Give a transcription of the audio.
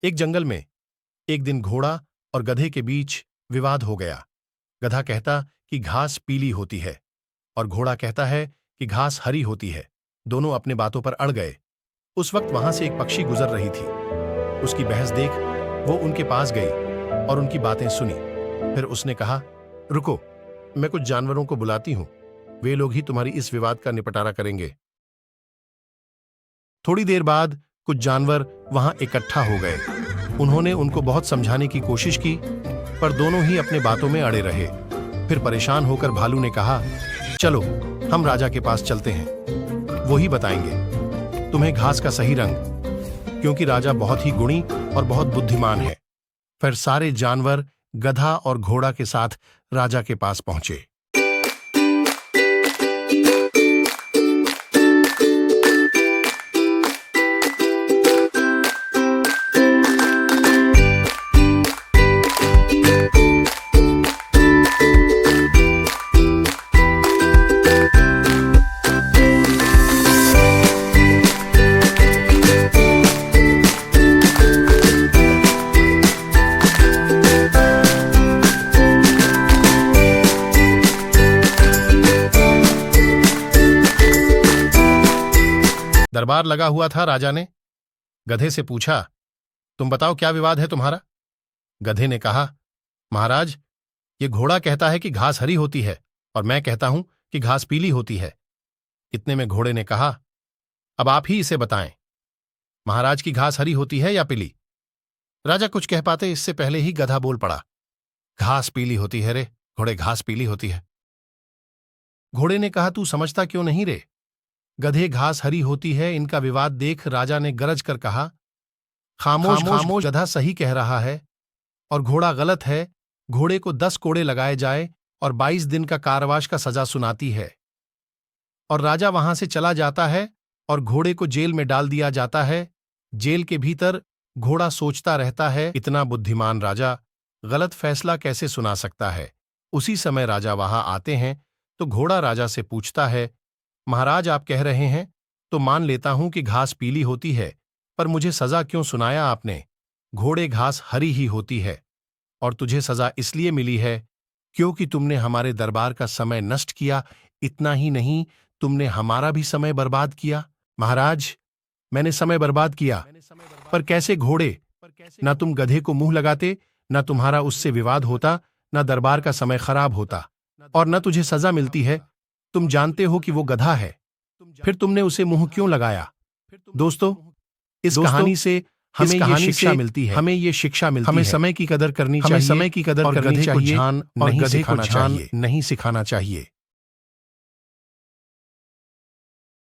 एक जंगल में एक दिन घोड़ा और गधे के बीच विवाद हो गया। गधा कहता कि घास पीली होती है और घोड़ा कहता है कि घास हरी होती है। दोनों अपने बातों पर अड़ गए। उस वक्त वहां से एक पक्षी गुजर रही थी। उसकी बहस देख वो उनके पास गई और उनकी बातें सुनी। फिर उसने कहा, रुको, मैं कुछ जानवरों को बुलाती हूं, वे लोग ही तुम्हारी इस विवाद का निपटारा करेंगे। थोड़ी देर बाद कुछ जानवर वहां इकट्ठा हो गए। उन्होंने उनको बहुत समझाने की कोशिश की, पर दोनों ही अपने बातों में अड़े रहे। फिर परेशान होकर भालू ने कहा, चलो हम राजा के पास चलते हैं, वो ही बताएंगे तुम्हें घास का सही रंग, क्योंकि राजा बहुत ही गुणी और बहुत बुद्धिमान है। फिर सारे जानवर गधा और घोड़ा के साथ राजा के पास पहुंचे। दरबार लगा हुआ था। राजा ने गधे से पूछा, तुम बताओ क्या विवाद है तुम्हारा? गधे ने कहा, महाराज, ये घोड़ा कहता है कि घास हरी होती है और मैं कहता हूं कि घास पीली होती है। इतने में घोड़े ने कहा, अब आप ही इसे बताएं, महाराज की घास हरी होती है या पीली? राजा कुछ कह पाते इससे पहले ही गधा बोल पड़ा, घास पीली होती है रे घोड़े, घास पीली होती है। घोड़े ने कहा, तू समझता क्यों नहीं रे? गधे घास हरी होती है। इनका विवाद देख राजा ने गरज कर कहा, खामोश खामोश, गधा सही कह रहा है और घोड़ा गलत है। घोड़े को 10 कोड़े लगाए जाए और 22 दिन का कारावास का सजा सुनाती है। और राजा वहां से चला जाता है और घोड़े को जेल में डाल दिया जाता है। जेल के भीतर घोड़ा सोचता रहता है, इतना बुद्धिमान राजा गलत फैसला कैसे सुना सकता है। उसी समय राजा वहां आते हैं तो घोड़ा राजा से पूछता है, महाराज, आप कह रहे हैं तो मान लेता हूं कि घास पीली होती है, पर मुझे सजा क्यों सुनाया आपने? घोड़े घास हरी ही होती है और तुझे सजा इसलिए मिली है क्योंकि तुमने हमारे दरबार का समय नष्ट किया। इतना ही नहीं, तुमने हमारा भी समय बर्बाद किया। महाराज, मैंने समय बर्बाद किया, पर कैसे घोड़े? ना तुम गधे को मुंह लगाते, ना तुम्हारा उससे विवाद होता, ना दरबार का समय खराब होता, और न तुझे सजा मिलती है। तुम जानते हो कि वो गधा है, फिर तुमने उसे मुंह क्यों लगाया? दोस्तों, इस कहानी से हमें ये शिक्षा मिलती है, हमें समय की कदर करनी चाहिए, समय की कदर करनी चाहिए और गधे को ध्यान नहीं सिखाना चाहिए।